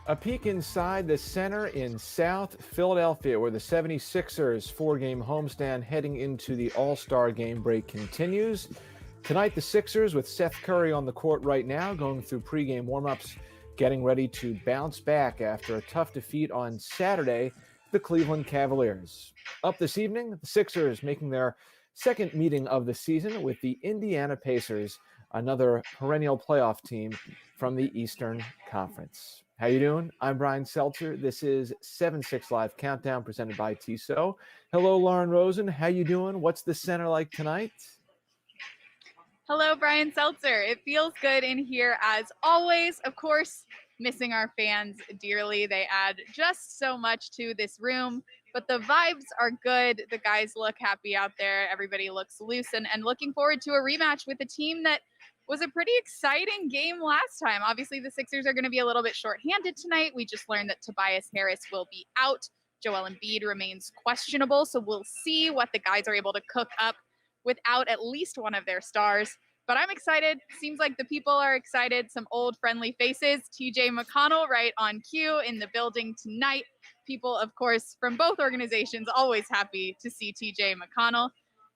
A peek inside the center in South Philadelphia, where the 76ers four-game homestand heading into the All-Star game break continues. Tonight, the Sixers, with Seth Curry on the court right now, going through pregame warm-ups, getting ready to bounce back after a tough defeat on Saturday, the Cleveland Cavaliers. Up this evening, the Sixers making their second meeting of the season with the Indiana Pacers, another perennial playoff team from the Eastern Conference. How you doing? I'm Brian Seltzer. This is 7-6 Live Countdown presented by Tissot. Hello, Lauren Rosen. How you doing? What's the center like tonight? Hello, Brian Seltzer. It feels good in here as always. Of course, missing our fans dearly. They add just so much to this room, but the vibes are good. The guys look happy out there. Everybody looks loose and looking forward to a rematch with a team that was a pretty exciting game last time. Obviously, the Sixers are going to be a little bit shorthanded tonight. We just learned that Tobias Harris will be out. Joel Embiid remains questionable, so we'll see what the guys are able to cook up without at least one of their stars. But I'm excited. Seems like the people are excited. Some old friendly faces. TJ McConnell right on cue in the building tonight. People, of course, from both organizations, always happy to see TJ McConnell.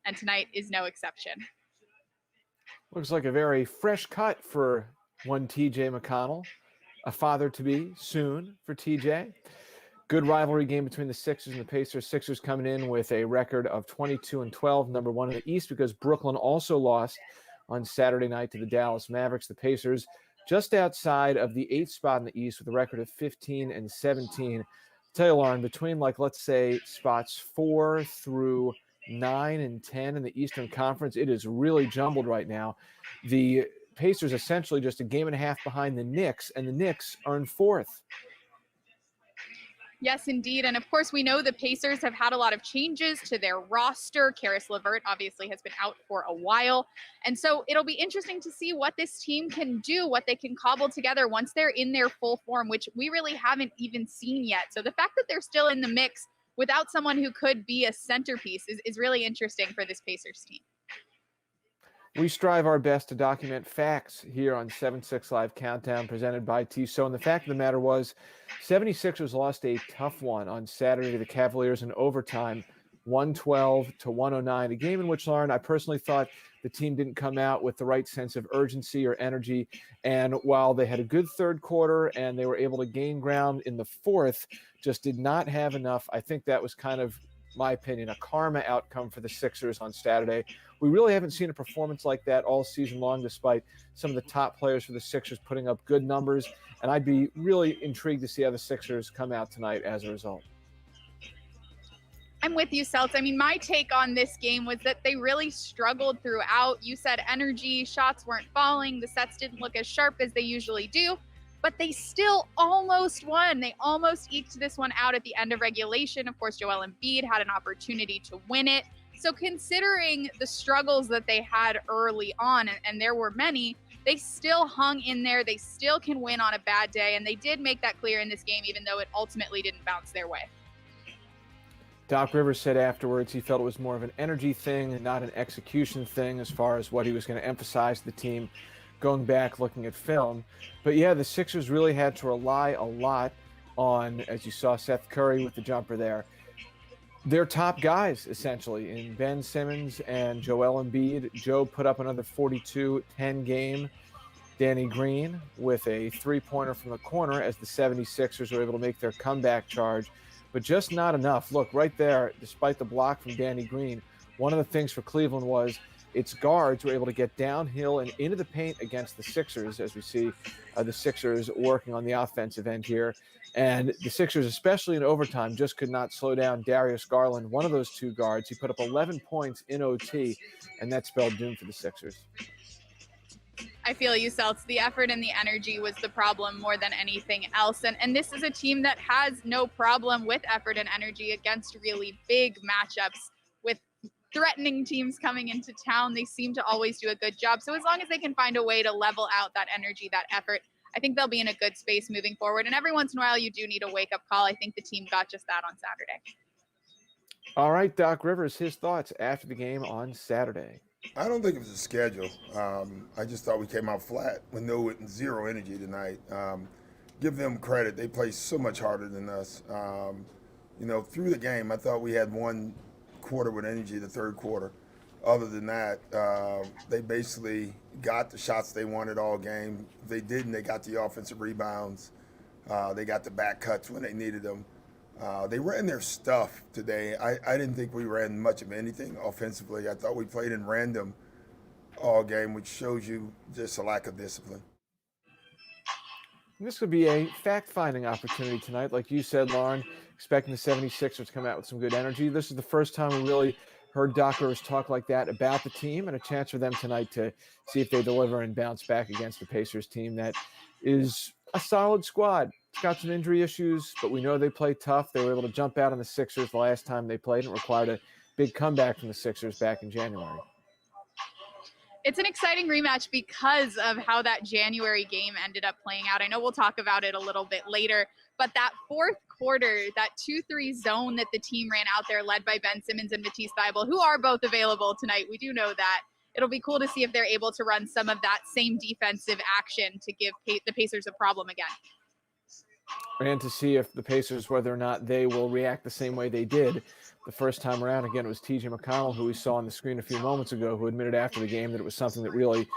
And tonight is no exception. Looks like a very fresh cut for one TJ McConnell. A father-to-be soon for TJ. Good rivalry game between the Sixers and the Pacers. Sixers coming in with a record of 22-12, number one in the East, because Brooklyn also lost on Saturday night to the Dallas Mavericks. The Pacers just outside of the 8th spot in the East with a record of 15-17. I'll tell you, Lauren, between, let's say spots 4 through 9 and 10 in the Eastern Conference, it is really jumbled right now. The Pacers essentially just a game and a half behind the Knicks, and the Knicks are in 4th. Yes, indeed. And of course, we know the Pacers have had a lot of changes to their roster. Karis LeVert obviously has been out for a while. And so it'll be interesting to see what this team can do, what they can cobble together once they're in their full form, which we really haven't even seen yet. So the fact that they're still in the mix without someone who could be a centerpiece is really interesting for this Pacers team. We strive our best to document facts here on 7-6 Live Countdown presented by Tissot. And the fact of the matter was, 76ers lost a tough one on Saturday to the Cavaliers in overtime, 112-109. A game in which, Lauren, I personally thought the team didn't come out with the right sense of urgency or energy. And while they had a good third quarter and they were able to gain ground in the fourth, just did not have enough. I think that was kind of, my opinion, a karma outcome for the Sixers on Saturday. We really haven't seen a performance like that all season long, despite some of the top players for the Sixers putting up good numbers. And I'd be really intrigued to see how the Sixers come out tonight as a result. I'm with you, Celts. I mean, my take on this game was that they really struggled throughout. You said energy, shots weren't falling, the sets didn't look as sharp as they usually do. But they still almost won. They almost eked this one out at the end of regulation. Of course, Joel Embiid had an opportunity to win it. So considering the struggles that they had early on, and there were many, they still hung in there. They still can win on a bad day. And they did make that clear in this game, even though it ultimately didn't bounce their way. Doc Rivers said afterwards he felt it was more of an energy thing and not an execution thing as far as what he was going to emphasize to the team going back, looking at film. But yeah, the Sixers really had to rely a lot on, as you saw, Seth Curry with the jumper there, their top guys, essentially, in Ben Simmons and Joel Embiid. Joe put up another 42-10 game. Danny Green with a three-pointer from the corner as the 76ers were able to make their comeback charge, but just not enough. Look, right there, despite the block from Danny Green, one of the things for Cleveland was its guards were able to get downhill and into the paint against the Sixers, as we see the Sixers working on the offensive end here. And the Sixers, especially in overtime, just could not slow down Darius Garland, one of those two guards. He put up 11 points in OT, and that spelled doom for the Sixers. I feel you, Celts. The effort and the energy was the problem more than anything else. And this is a team that has no problem with effort and energy against really big matchups with threatening teams coming into town. They seem to always do a good job. So as long as they can find a way to level out that energy, that effort, I think they'll be in a good space moving forward. And every once in a while, you do need a wake-up call. I think the team got just that on Saturday. All right, Doc Rivers, his thoughts after the game on Saturday. I don't think it was a schedule. I just thought we came out flat with zero energy tonight. give them credit. They play so much harder than us. Through the game, I thought we had one quarter with energy, the third quarter. Other than that, they basically got the shots they wanted all game. If they didn't, they got the offensive rebounds. They got the back cuts when they needed them. They ran their stuff today. I didn't think we ran much of anything offensively. I thought we played in random all game, which shows you just a lack of discipline. And this could be a fact-finding opportunity tonight. Like you said, Lauren, expecting the 76ers to come out with some good energy. This is the first time we really heard Doc Rivers talk like that about the team, and a chance for them tonight to see if they deliver and bounce back against the Pacers team that is a solid squad. It's got some injury issues, but we know they play tough. They were able to jump out on the Sixers the last time they played and required a big comeback from the Sixers back in January. It's an exciting rematch because of how that January game ended up playing out. I know we'll talk about it a little bit later, but that fourth quarter, that 2-3 zone that the team ran out there, led by Ben Simmons and Matisse Thybulle, who are both available tonight. We do know that. It'll be cool to see if they're able to run some of that same defensive action to give the Pacers a problem again. And to see if the Pacers, whether or not they will react the same way they did the first time around. Again, it was T.J. McConnell, who we saw on the screen a few moments ago, who admitted after the game that it was something that really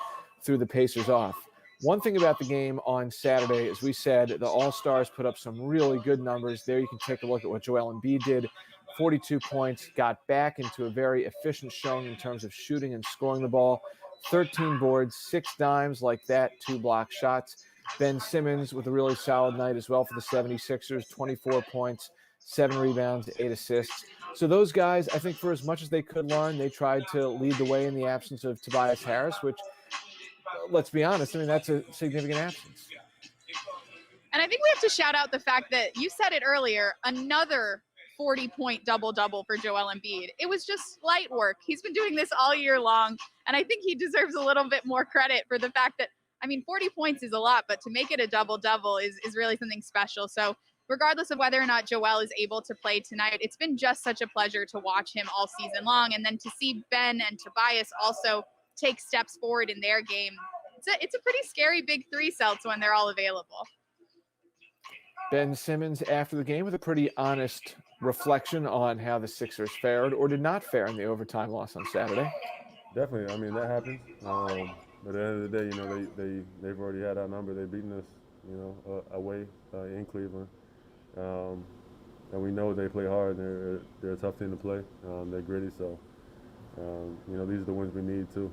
threw the Pacers off. One thing about the game on Saturday, as we said, the All-Stars put up some really good numbers. There you can take a look at what Joel Embiid did. 42 points, got back into a very efficient showing in terms of shooting and scoring the ball. 13 boards, 6 dimes like that, 2 block shots. Ben Simmons with a really solid night as well for the 76ers, 24 points, 7 rebounds, 8 assists. So those guys, I think for as much as they could learn, they tried to lead the way in the absence of Tobias Harris, which, let's be honest, I mean, that's a significant absence. And I think we have to shout out the fact that you said it earlier, another 40-point double-double for Joel Embiid. It was just light work. He's been doing this all year long, and I think he deserves a little bit more credit for the fact that, 40 points is a lot, but to make it a double-double is really something special. So regardless of whether or not Joel is able to play tonight, it's been just such a pleasure to watch him all season long, and then to see Ben and Tobias also take steps forward in their game. It's a pretty scary big three, Celts, when they're all available. Ben Simmons, after the game, with a pretty honest reflection on how the Sixers fared or did not fare in the overtime loss on Saturday. Definitely, that happens. But at the end of the day, they've already had our number. They've beaten us, away in Cleveland, and we know they play hard. They're a tough team to play. They're gritty, so these are the wins we need too.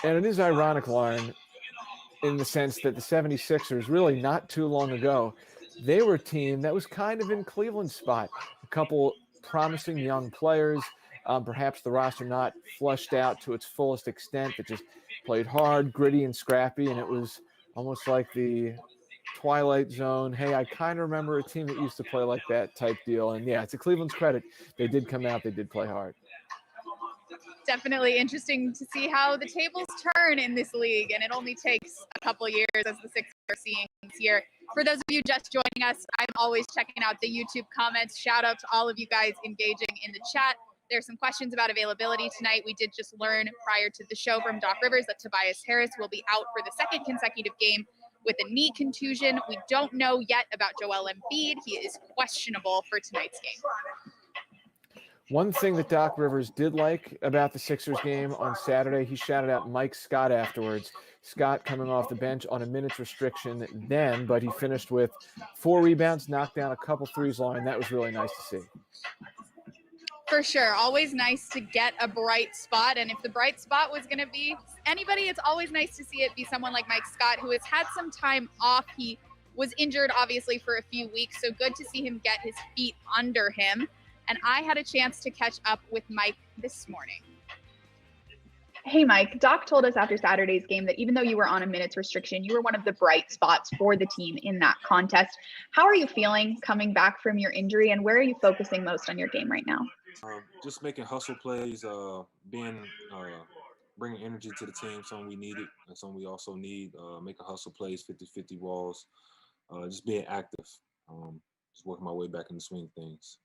And it is ironic, Lauren, in the sense that the 76ers, really not too long ago, they were a team that was kind of in Cleveland's spot. A couple promising young players, perhaps the roster not flushed out to its fullest extent, that just played hard, gritty, and scrappy, and it was almost like the Twilight Zone. Hey, I kind of remember a team that used to play like that type deal. And yeah, to Cleveland's credit, they did come out, they did play hard. Definitely interesting to see how the tables turn in this league, and it only takes a couple years, as the Sixers are seeing this year. For those of you just joining us, I'm always checking out the YouTube comments. Shout out to all of you guys engaging in the chat. There's some questions about availability tonight. We did just learn prior to the show from Doc Rivers that Tobias Harris will be out for the second consecutive game with a knee contusion. We don't know yet about Joel Embiid. He is questionable for tonight's game. One thing that Doc Rivers did like about the Sixers game on Saturday, he shouted out Mike Scott afterwards. Scott coming off the bench on a minutes restriction then, but he finished with 4 rebounds, knocked down a couple threes, Lauren. That was really nice to see. For sure. Always nice to get a bright spot. And if the bright spot was going to be anybody, it's always nice to see it be someone like Mike Scott, who has had some time off. He was injured, obviously, for a few weeks. So good to see him get his feet under him. And I had a chance to catch up with Mike this morning. Hey, Mike, Doc told us after Saturday's game that even though you were on a minutes restriction, you were one of the bright spots for the team in that contest. How are you feeling coming back from your injury, and where are you focusing most on your game right now? Just making hustle plays, bringing energy to the team, something we needed and something we also need, making hustle plays, 50-50 balls, just being active, just working my way back in the swing of things.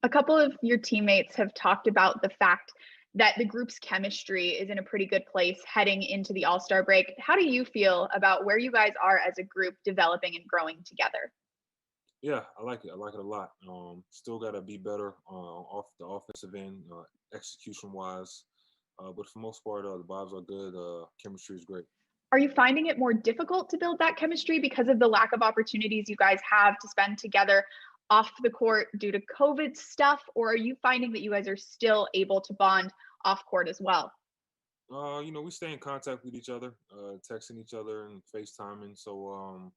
A couple of your teammates have talked about the fact that the group's chemistry is in a pretty good place heading into the All-Star break. How do you feel about where you guys are as a group developing and growing together? Yeah, I like it. I like it a lot. Still got to be better off the offensive end, execution wise. But for the most part, the vibes are good. Chemistry is great. Are you finding it more difficult to build that chemistry because of the lack of opportunities you guys have to spend together off the court due to COVID stuff? Or are you finding that you guys are still able to bond off court as well? We stay in contact with each other, texting each other and FaceTiming. So,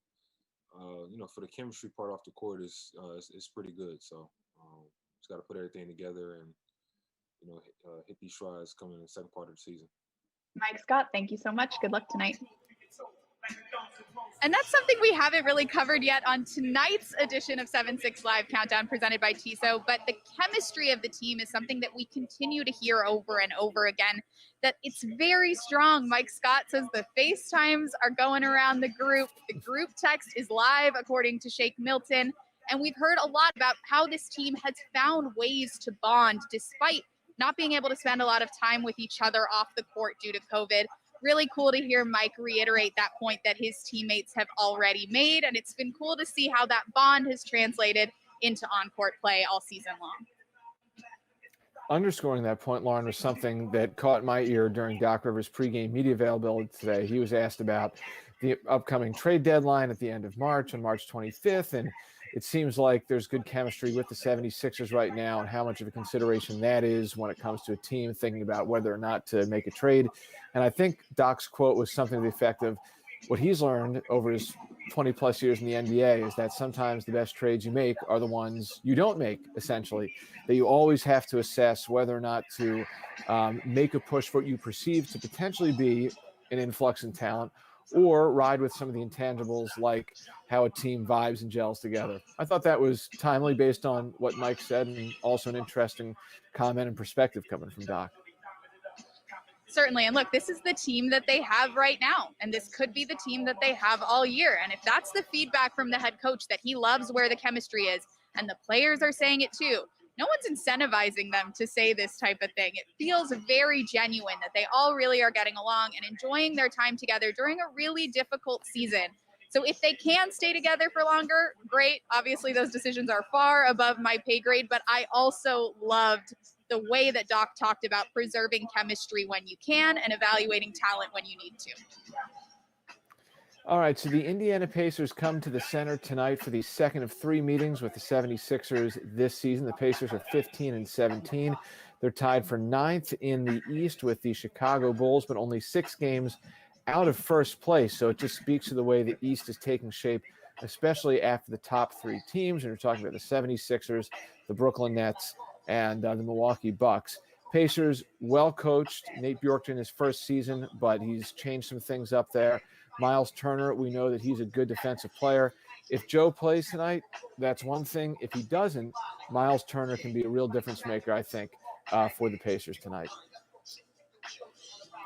for the chemistry part off the court is pretty good. So, just got to put everything together and hit these strides coming in the second part of the season. Mike Scott, thank you so much. Good luck tonight. And that's something we haven't really covered yet on tonight's edition of 7-6 Live Countdown presented by Tissot, but the chemistry of the team is something that we continue to hear over and over again, that it's very strong. Mike Scott says the FaceTimes are going around the group. The group text is live, according to Shake Milton. And we've heard a lot about how this team has found ways to bond despite not being able to spend a lot of time with each other off the court due to COVID. Really cool to hear Mike reiterate that point that his teammates have already made. And it's been cool to see how that bond has translated into on-court play all season long. Underscoring that point, Lauren, was something that caught my ear during Doc Rivers' pregame media availability today. He was asked about the upcoming trade deadline at the end of March, on March 25th, and it seems like there's good chemistry with the 76ers right now and how much of a consideration that is when it comes to a team thinking about whether or not to make a trade. And I think Doc's quote was something to the effect of what he's learned over his 20-plus years in the NBA is that sometimes the best trades you make are the ones you don't make, essentially, that you always have to assess whether or not to make a push for what you perceive to potentially be an influx in talent or ride with some of the intangibles like how a team vibes and gels together. I thought that was timely based on what Mike said and also an interesting comment and perspective coming from Doc. Certainly. And look, this is the team that they have right now. And this could be the team that they have all year. And if that's the feedback from the head coach, that he loves where the chemistry is, and the players are saying it too, no one's incentivizing them to say this type of thing. It feels very genuine that they all really are getting along and enjoying their time together during a really difficult season. So if they can stay together for longer, great. Obviously, those decisions are far above my pay grade, but I also loved the way that Doc talked about preserving chemistry when you can and evaluating talent when you need to. All right, so the Indiana Pacers come to the center tonight for the second of three meetings with the 76ers this season. The Pacers are 15-17. They're tied for ninth in the East with the Chicago Bulls, but only 6 games out of first place. So it just speaks to the way the East is taking shape, especially after the top 3 teams. And we're talking about the 76ers, the Brooklyn Nets, and the Milwaukee Bucks. Pacers, well coached. Nate Bjorkgren his first season, but he's changed some things up there. Miles Turner, we know that he's a good defensive player. If Joe plays tonight, that's one thing. If he doesn't, Miles Turner can be a real difference maker, I think, for the Pacers tonight.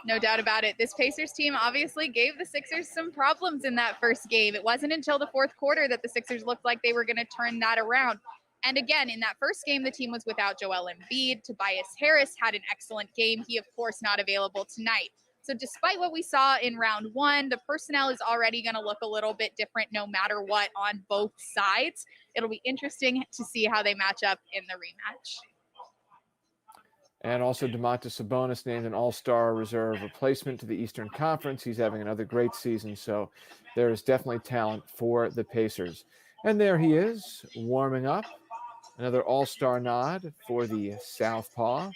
No doubt about it. This Pacers team obviously gave the Sixers some problems in that first game. It wasn't until the fourth quarter that the Sixers looked like they were going to turn that around. And again, in that first game, the team was without Joel Embiid. Tobias Harris had an excellent game. He, of course, not available tonight. So despite what we saw in round 1, the personnel is already going to look a little bit different no matter what on both sides. It'll be interesting to see how they match up in the rematch. And also Domantas Sabonis named an all-star reserve replacement to the Eastern Conference. He's having another great season, so there is definitely talent for the Pacers. And there he is, warming up. Another all-star nod for the Southpaw.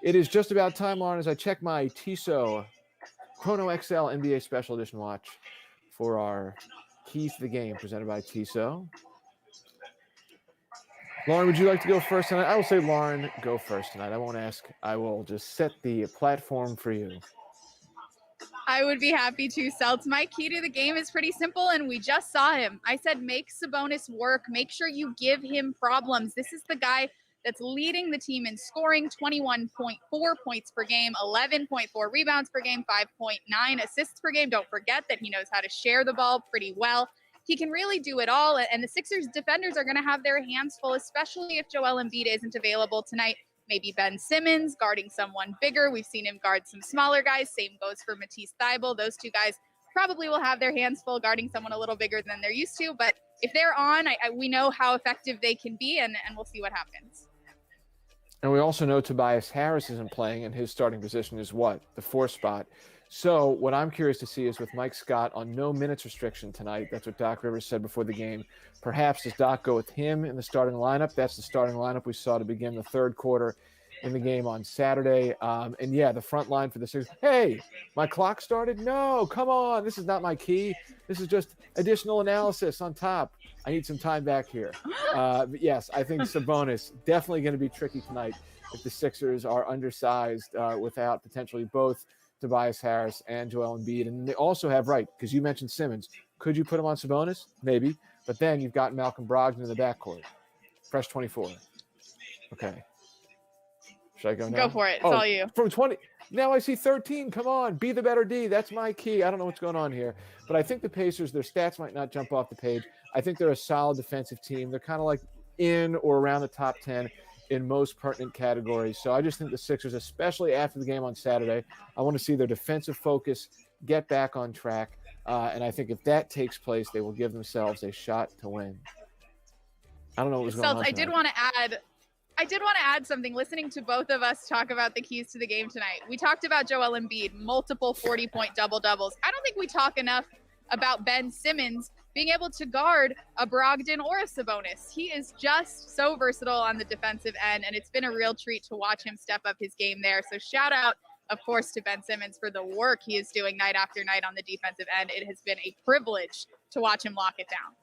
It is just about time, Lauren, as I check my Tissot Chrono XL NBA Special Edition watch for our Keys to the Game presented by Tissot. Lauren, would you like to go first tonight? I will say, Lauren, go first tonight. I won't ask. I will just set the platform for you. I would be happy to, Celts. My key to the game is pretty simple, and we just saw him. I said make Sabonis work. Make sure you give him problems. This is the guy that's leading the team in scoring, 21.4 points per game, 11.4 rebounds per game, 5.9 assists per game. Don't forget that he knows how to share the ball pretty well. He can really do it all, and the Sixers defenders are going to have their hands full, especially if Joel Embiid isn't available tonight. maybe Ben Simmons guarding someone bigger. We've seen him guard some smaller guys. Same goes for Matisse Thybulle. Those two guys probably will have their hands full guarding someone a little bigger than they're used to. But if they're on, we know how effective they can be, and we'll see what happens. And we also know Tobias Harris isn't playing, and his starting position is what? The 4th spot. So what I'm curious to see is with Mike Scott on no minutes restriction tonight, that's what Doc Rivers said before the game, perhaps does Doc go with him in the starting lineup? That's the starting lineup we saw to begin the 3rd quarter in the game on Saturday. And yeah, the front line for the Sixers. Hey, my clock started? No, come on. This is not my key. This is just additional analysis on top. I need some time back here. But yes, I think Sabonis definitely going to be tricky tonight if the Sixers are undersized without potentially both Tobias Harris and Joel Embiid. And they also have, right, because you mentioned Simmons. Could you put him on Sabonis? Maybe. But then you've got Malcolm Brogdon in the backcourt. Fresh 24. Okay. Should I go now? Go for it. It's all you. From 20. Now I see 13. Come on. Be the better D. That's my key. I don't know what's going on here. But I think the Pacers, their stats might not jump off the page. I think they're a solid defensive team. They're kind of like in or around the top 10 in most pertinent categories. So I just think the Sixers, especially after the game on Saturday, I want to see their defensive focus get back on track. And I think if that takes place, they will give themselves a shot to win. I don't know what was going on. I did want to add something. Listening to both of us talk about the keys to the game tonight, we talked about Joel Embiid, multiple 40-point double-doubles. I don't think we talk enough about Ben Simmons being able to guard a Brogdon or a Sabonis. He is just so versatile on the defensive end, and it's been a real treat to watch him step up his game there. So shout out, of course, to Ben Simmons for the work he is doing night after night on the defensive end. It has been a privilege to watch him lock it down.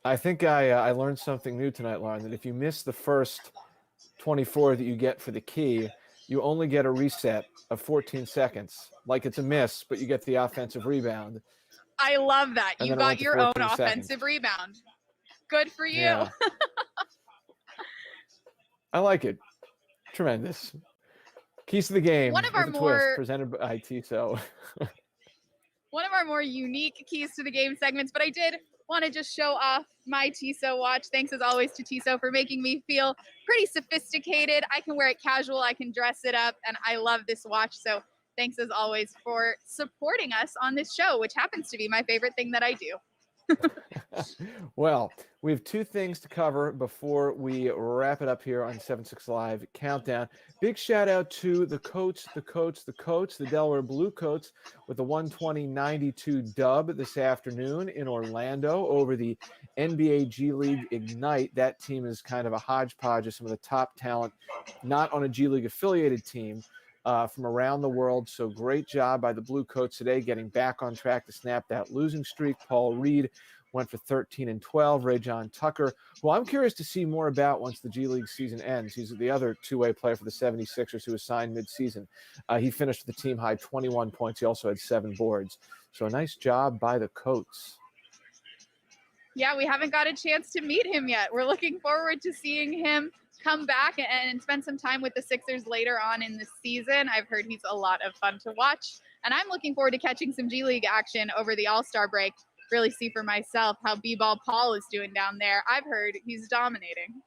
I think I learned something new tonight, Lauren, that if you miss the first 24 that you get for the key, you only get a reset of 14 seconds. Like it's a miss, but you get the offensive rebound. I love that. You got your own offensive rebound. Good for you. Yeah. I like it. Tremendous. Keys to the game. One of our more presented by Tissot. One of our more unique keys to the game segments, but I did want to just show off my Tissot watch. Thanks as always to Tissot for making me feel pretty sophisticated. I can wear it casual, I can dress it up, and I love this watch. So thanks as always for supporting us on this show, which happens to be my favorite thing that I do. Well, we have 2 things to cover before we wrap it up here on 7-6 Live Countdown. Big shout out to the Coats, the Delaware Blue Coats, with the 120-92 dub this afternoon in Orlando over the NBA G League Ignite. That team is kind of a hodgepodge of some of the top talent, not on a G League affiliated team, from around the world. So great job by the Blue Coats today, getting back on track to snap that losing streak. Paul Reed went for 13 and 12. Ray John Tucker, who I'm curious to see more about once the G League season ends. He's the other two-way player for the 76ers who was signed mid-season. He finished with the team high 21 points. He also had 7 boards. So a nice job by the Coats. Yeah, we haven't got a chance to meet him yet. We're looking forward to seeing him come back and spend some time with the Sixers later on in the season. I've heard he's a lot of fun to watch, and I'm looking forward to catching some G League action over the All-Star break. Really see for myself how B-Ball Paul is doing down there. I've heard he's dominating.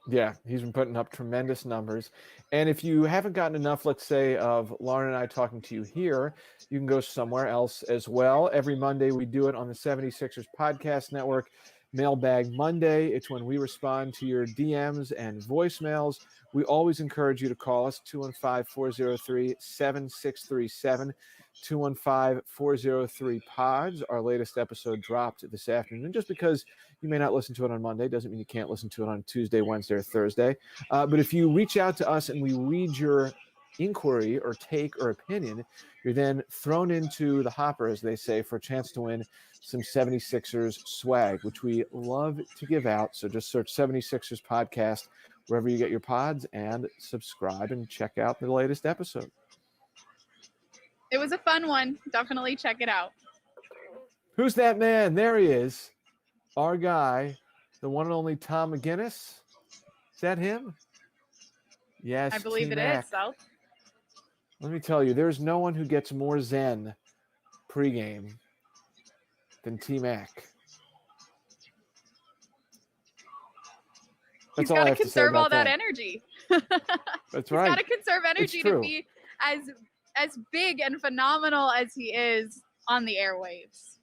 Yeah, he's been putting up tremendous numbers. And if you haven't gotten enough, let's say, of Lauren and I talking to you here, you can go somewhere else as well. Every Monday we do it on the 76ers Podcast Network. Mailbag Monday. It's when we respond to your DMs and voicemails. We always encourage you to call us, 215-403-7637, 215-403-PODS. Our latest episode dropped this afternoon. Just because you may not listen to it on Monday doesn't mean you can't listen to it on Tuesday, Wednesday, or Thursday. But if you reach out to us and we read your inquiry or take or opinion, you're then thrown into the hopper, as they say, for a chance to win some 76ers swag, which we love to give out. So just search 76ers Podcast wherever you get your pods and subscribe and check out the latest episode. It was a fun one. Definitely check it out. Who's that man? There he is. Our guy, the one and only Tom McGinnis. Is that him? Yes. I believe T-Mac. it is, so. Let me tell you, there's no one who gets more zen pregame than T-Mac. He's all got I to have to say conserve all about that that. energy. That's He's right. got to conserve energy to true. be as big and phenomenal as he is on the airwaves.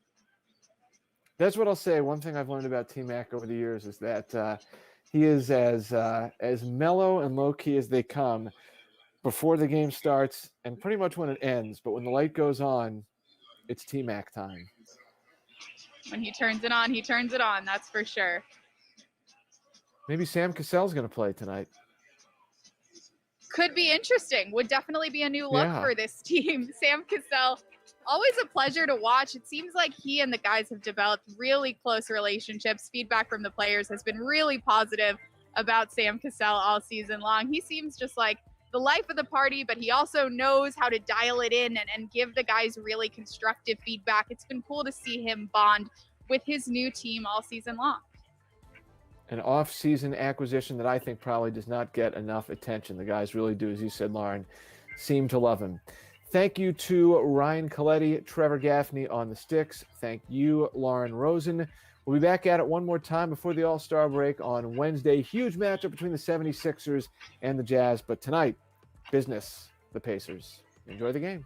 That's what I'll say. One thing I've learned about T-Mac over the years is that he is as mellow and low-key as they come before the game starts and pretty much when it ends. But when the light goes on, it's T-Mac time. When he turns it on, he turns it on. That's for sure. Maybe Sam Cassell's going to play tonight. Could be interesting. Would definitely be a new look Yeah. for this team. Sam Cassell, always a pleasure to watch. It seems like he and the guys have developed really close relationships. Feedback from the players has been really positive about Sam Cassell all season long. He seems just like the life of the party, but he also knows how to dial it in and give the guys really constructive feedback. It's been cool to see him bond with his new team all season long. An off-season acquisition that I think probably does not get enough attention. The guys really do, as you said, Lauren, seem to love him. Thank you to Ryan Coletti, Trevor Gaffney on the sticks. Thank you, Lauren Rosen. We'll be back at it one more time before the All-Star break on Wednesday. Huge matchup between the 76ers and the Jazz. But tonight, business, the Pacers. Enjoy the game.